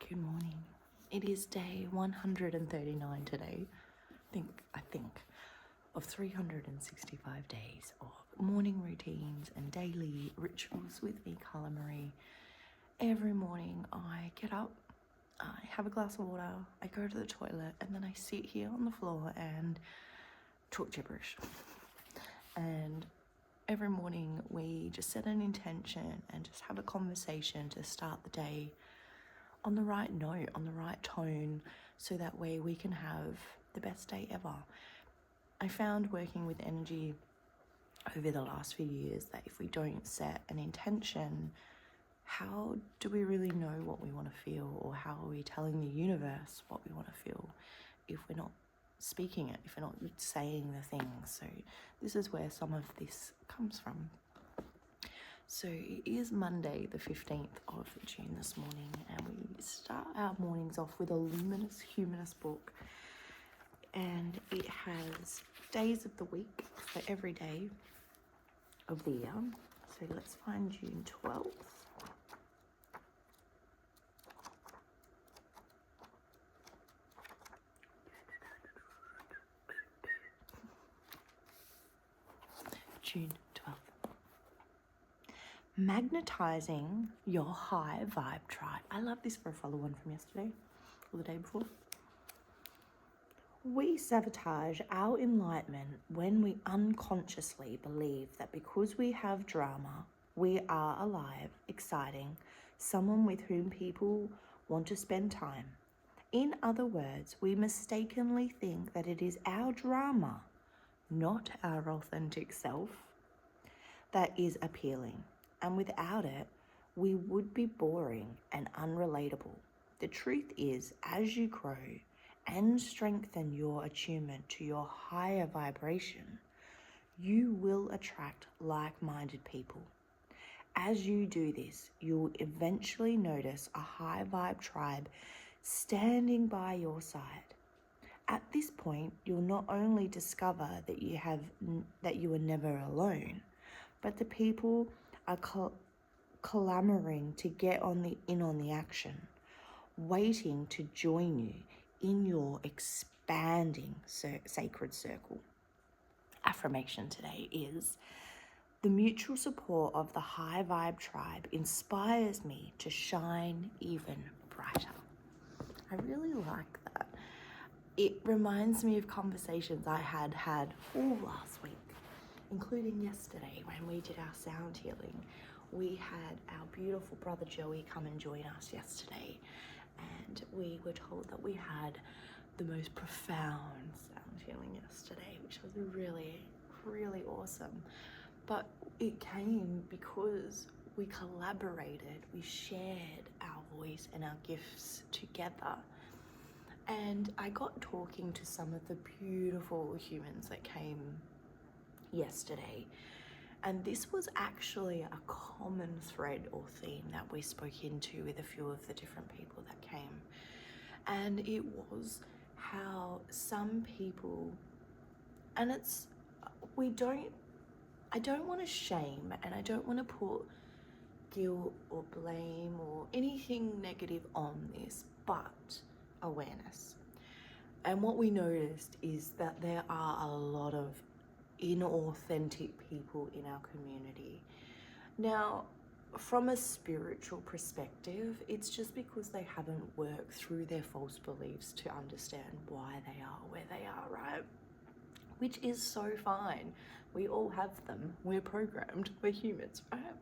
Good morning. It is day 139 today, I think, of 365 days of morning routines and daily rituals with me, Karla Maree. Every morning I get up, I have a glass of water, I go to the toilet, and then I sit here on the floor and talk gibberish. And every morning we just set an intention and just have a conversation to start the day on the right note, on the right tone, so that way we can have the best day ever. I found working with energy over the last few years that if we don't set an intention, how do we really know what we want to feel, or how are we telling the universe what we want to feel if we're not speaking it, if we're not saying the things? So this is where some of this comes from. So it is Monday the 15th of June this morning, and we start our mornings off with a luminous humanist book, and it has days of the week for every day of the year. So let's find June 12th. June 12th. Magnetizing your high vibe tribe. I love this for a follow on from yesterday or the day before. We sabotage our enlightenment when we unconsciously believe that because we have drama, we are alive, exciting, someone with whom people want to spend time. In other words, we mistakenly think that it is our drama, not our authentic self, that is appealing. And without it, we would be boring and unrelatable. The truth is, as you grow and strengthen your attunement to your higher vibration, you will attract like-minded people. As you do this, you'll eventually notice a high vibe tribe standing by your side. At this point, you'll not only discover that you are never alone, but the people are clamoring to get in on the action, waiting to join you in your expanding sacred circle. Affirmation today is: the mutual support of the high vibe tribe inspires me to shine even brighter. I really like that. It reminds me of conversations I had all last week, including yesterday when we did our sound healing. We had our beautiful brother Joey come and join us yesterday, and we were told that we had the most profound sound healing yesterday, which was really, really awesome. But it came because we collaborated, we shared our voice and our gifts together. And I got talking to some of the beautiful humans that came yesterday, and this was actually a common thread or theme that we spoke into with a few of the different people that came. And it was how some people, and I don't want to shame, and I don't want to put guilt or blame or anything negative on this, but awareness. And what we noticed is that there are a lot of inauthentic people in our community. Now, from a spiritual perspective, it's just because they haven't worked through their false beliefs to understand why they are where they are, right? Which is so fine. We all have them. We're programmed. We're humans, right?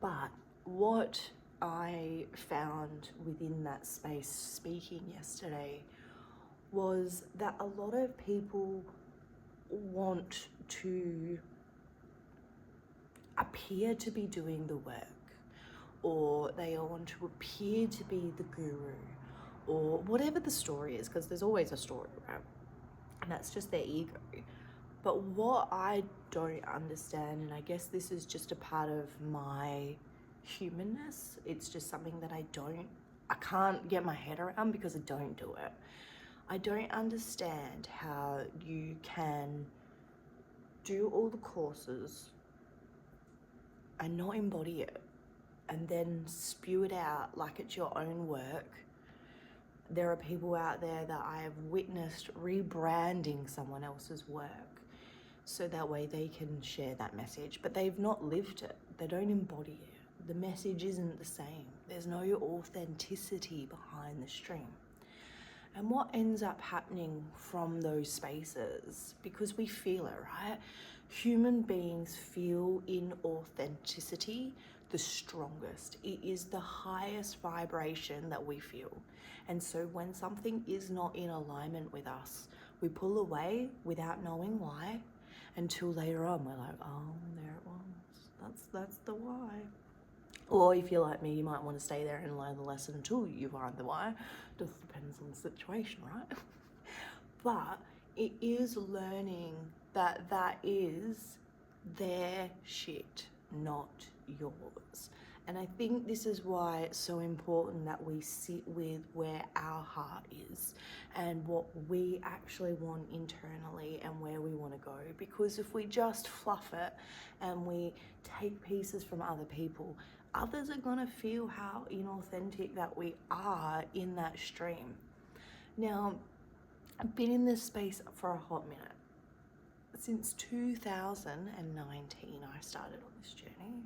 But what I found within that space speaking yesterday was that a lot of people want to appear to be doing the work, or they want to appear to be the guru, or whatever the story is, because there's always a story, right? And that's just their ego. But what I don't understand, and I guess this is just a part of my humanness, it's just something that I can't get my head around because I don't do it. I don't understand how you can do all the courses and not embody it, and then spew it out like it's your own work. There are people out there that I have witnessed rebranding someone else's work so that way they can share that message, but they've not lived it. They don't embody it. The message isn't the same. There's no authenticity behind the stream. And what ends up happening from those spaces, because we feel it, right? Human beings feel inauthenticity the strongest. It is the highest vibration that we feel. And so when something is not in alignment with us, we pull away without knowing why, until later on we're like, oh, there it was. That's the why. Or if you're like me, you might want to stay there and learn the lesson until you find the why. Just depends on the situation, right? But it is learning that that is their shit, not yours. And I think this is why it's so important that we sit with where our heart is and what we actually want internally and where we want to go. Because if we just fluff it and we take pieces from other people, others are going to feel how inauthentic that we are in that stream. Now, I've been in this space for a hot minute. Since 2019, I started on this journey.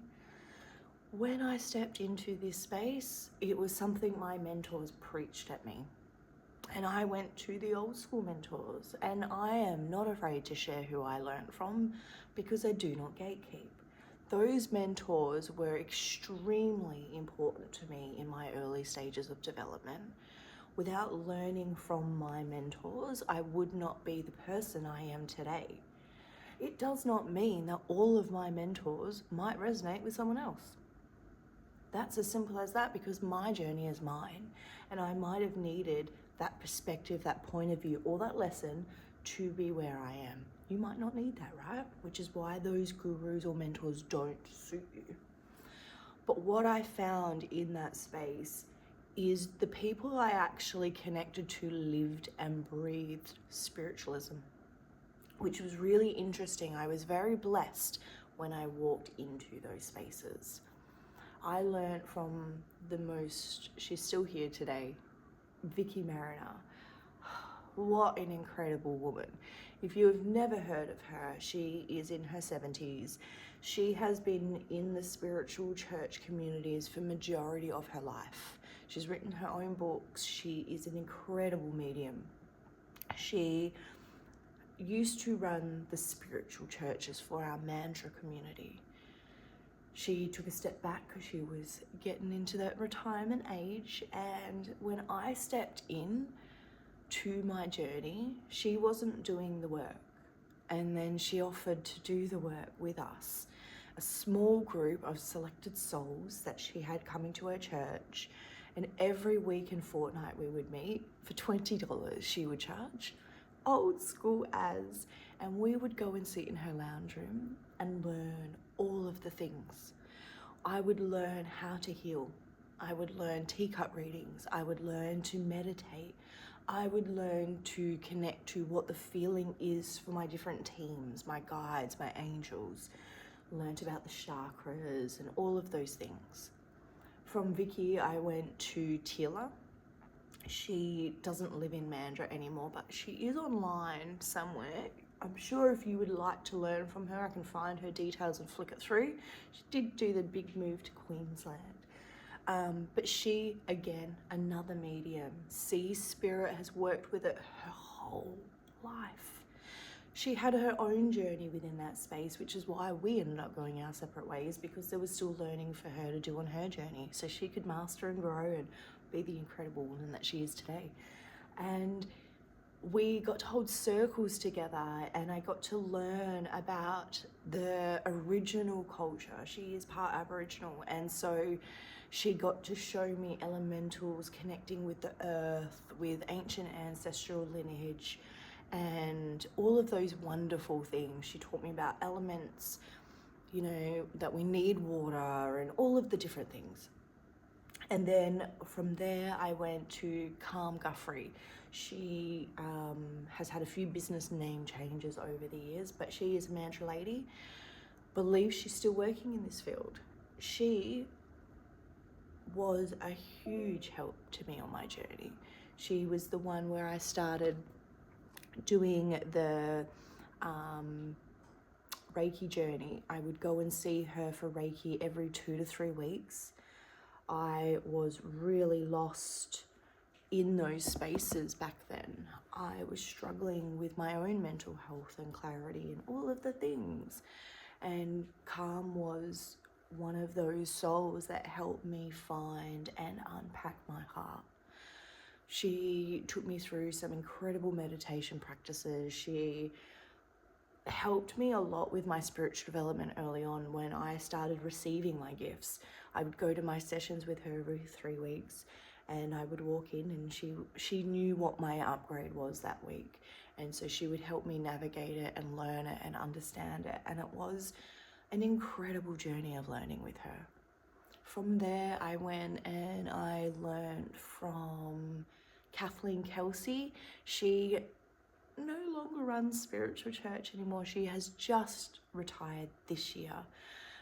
When I stepped into this space, it was something my mentors preached at me. And I went to the old school mentors, and I am not afraid to share who I learned from because I do not gatekeep. Those mentors were extremely important to me in my early stages of development. Without learning from my mentors, I would not be the person I am today. It does not mean that all of my mentors might resonate with someone else. That's as simple as that, because my journey is mine, and I might have needed that perspective, that point of view, or that lesson to be where I am. You might not need that, right? Which is why those gurus or mentors don't suit you. But what I found in that space is the people I actually connected to lived and breathed spiritualism, which was really interesting. I was very blessed when I walked into those spaces. I learned from she's still here today, Maree. What an incredible woman. If you have never heard of her, she is in her 70s. She has been in the spiritual church communities for majority of her life. She's written her own books. She is an incredible medium. She used to run the spiritual churches for our mantra community. She took a step back because she was getting into that retirement age, and when I stepped in to my journey, she wasn't doing the work, and then she offered to do the work with us. A small group of selected souls that she had coming to her church, and every week and fortnight we would meet for $20 she would charge, old school as, and we would go and sit in her lounge room and learn all of the things. I would learn how to heal. I would learn teacup readings. I would learn to meditate. I would learn to connect to what the feeling is for my different teams, my guides, my angels. Learned about the chakras and all of those things. From Vicky, I went to Tila. She doesn't live in Mandurah anymore, but she is online somewhere. I'm sure if you would like to learn from her, I can find her details and flick it through. She did do the big move to Queensland. But she, again, another medium. Sea Spirit has worked with it her whole life. She had her own journey within that space, which is why we ended up going our separate ways, because there was still learning for her to do on her journey so she could master and grow and be the incredible woman that she is today. And we got to hold circles together, and I got to learn about the original culture. She is part Aboriginal, and so she got to show me elementals connecting with the earth, with ancient ancestral lineage, and all of those wonderful things. She taught me about elements, that we need water and all of the different things. And then from there, I went to Calm Guthrie. She has had a few business name changes over the years, but she is a mantra lady. Believes she's still working in this field. She was a huge help to me on my journey. She was the one where I started doing the Reiki journey. I would go and see her for Reiki every 2 to 3 weeks. I was really lost in those spaces back then. I was struggling with my own mental health and clarity and all of the things. And Calm was one of those souls that helped me find and unpack my heart. She took me through some incredible meditation practices. She helped me a lot with my spiritual development early on when I started receiving my gifts. I would go to my sessions with her every 3 weeks, and I would walk in and she knew what my upgrade was that week. And so she would help me navigate it and learn it and understand it. And it was an incredible journey of learning with her. From there, I went and I learned from Kathleen Kelsey. She no longer runs Spiritual Church anymore. She has just retired this year.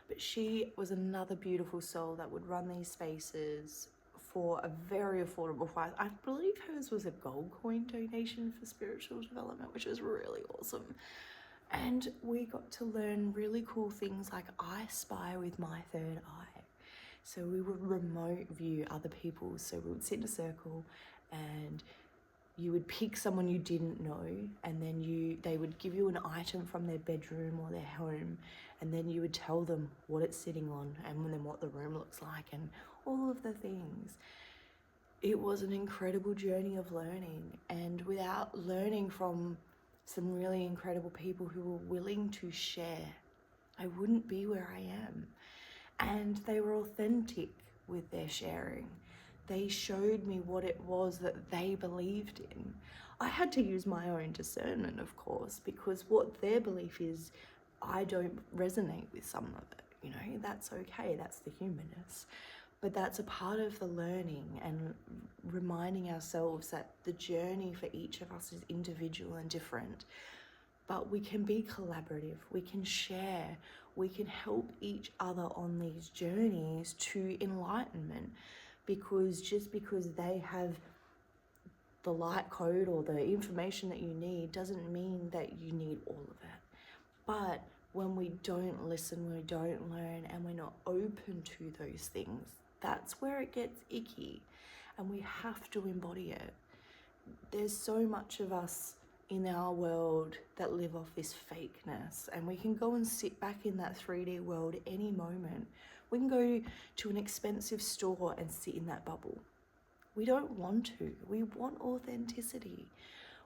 But she was another beautiful soul that would run these spaces for a very affordable price. I believe hers was a gold coin donation for spiritual development, which was really awesome. And we got to learn really cool things like I spy with my third eye. So we would remote view other people. So we would sit in a circle and you would pick someone you didn't know, and then they would give you an item from their bedroom or their home, and then you would tell them what it's sitting on and then what the room looks like and all of the things. It was an incredible journey of learning, and without learning from some really incredible people who were willing to share, I wouldn't be where I am. And they were authentic with their sharing. They showed me what it was that they believed in. I had to use my own discernment, of course, because what their belief is, I don't resonate with some of it. You know, that's okay, that's the humanness. But that's a part of the learning and reminding ourselves that the journey for each of us is individual and different. But we can be collaborative, we can share, we can help each other on these journeys to enlightenment. Because just because they have the light code or the information that you need doesn't mean that you need all of it. But when we don't listen, we don't learn, and we're not open to those things, that's where it gets icky, and we have to embody it. There's so much of us in our world that live off this fakeness, and we can go and sit back in that 3D world any moment. We can go to an expensive store and sit in that bubble. We don't want to. We want authenticity.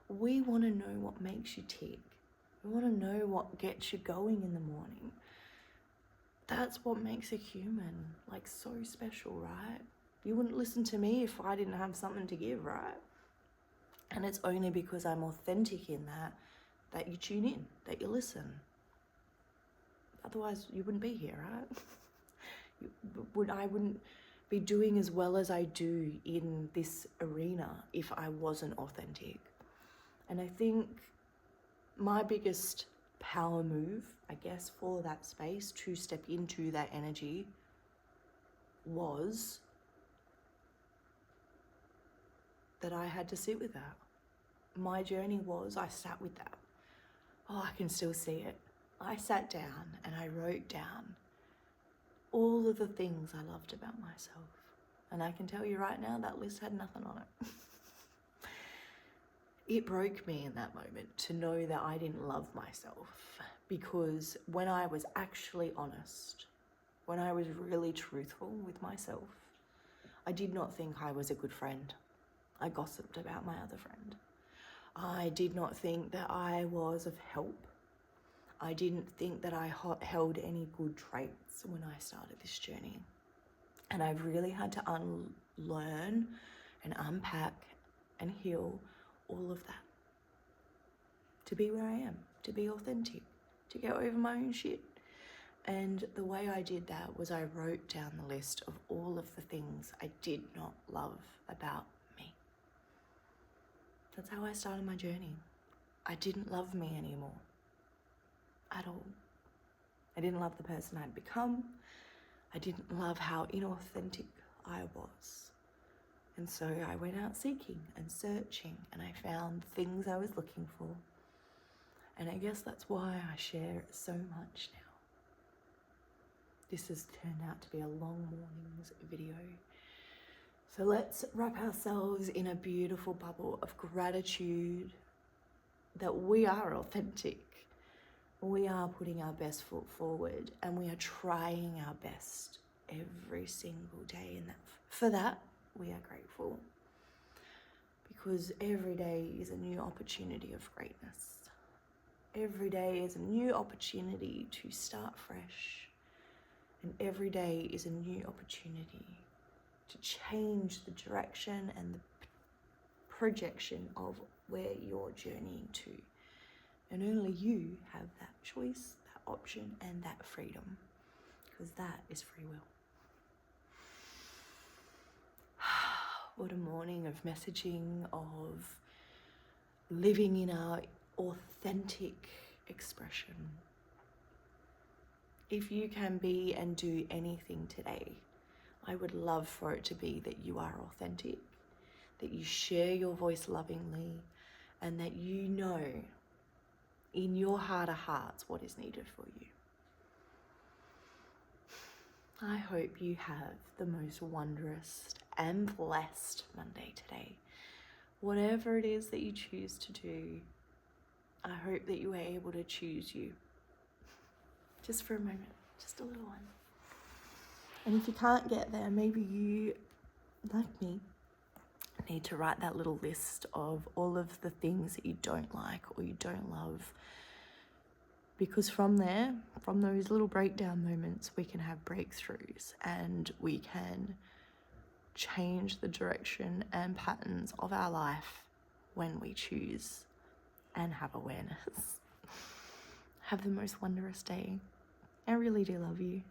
We want to know what makes you tick. We want to know what gets you going in the morning. That's what makes a human, like, so special, right? You wouldn't listen to me if I didn't have something to give, right? And it's only because I'm authentic in that you tune in, that you listen. Otherwise, you wouldn't be here, right? I wouldn't be doing as well as I do in this arena if I wasn't authentic. And I think my biggest power move, I guess, for that space to step into that energy was that I had to sit with that. My journey was I sat with that. Oh, I can still see it. I sat down and I wrote down all of the things I loved about myself. And I can tell you right now, that list had nothing on it. It broke me in that moment to know that I didn't love myself, because when I was actually honest, when I was really truthful with myself, I did not think I was a good friend. I gossiped about my other friend. I did not think that I was of help. I didn't think that I held any good traits when I started this journey. And I've really had to unlearn and unpack and heal all of that to be where I am, to be authentic, to get over my own shit. And the way I did that was I wrote down the list of all of the things I did not love about me. That's how I started my journey. I didn't love me anymore. At all. I didn't love the person I'd become. I didn't love how inauthentic I was. And so I went out seeking and searching, and I found things I was looking for. And I guess that's why I share it so much now. This has turned out to be a long morning's video. So let's wrap ourselves in a beautiful bubble of gratitude that we are authentic. We are putting our best foot forward, and we are trying our best every single day. And for that, we are grateful, because every day is a new opportunity of greatness. Every day is a new opportunity to start fresh. And every day is a new opportunity to change the direction and the projection of where you're journeying to. And only you have that choice, that option, and that freedom, because that is free will. What a morning of messaging, of living in our authentic expression. If you can be and do anything today, I would love for it to be that you are authentic, that you share your voice lovingly, and that you know in your heart of hearts what is needed for you. I hope you have the most wondrous and blessed Monday today. Whatever it is that you choose to do, I hope that you are able to choose you. Just for a moment, just a little one. And if you can't get there, maybe you, like me, need to write that little list of all of the things that you don't like or you don't love. Because from there, from those little breakdown moments, we can have breakthroughs, and we can change the direction and patterns of our life when we choose and have awareness. Have the most wondrous day. I really do love you.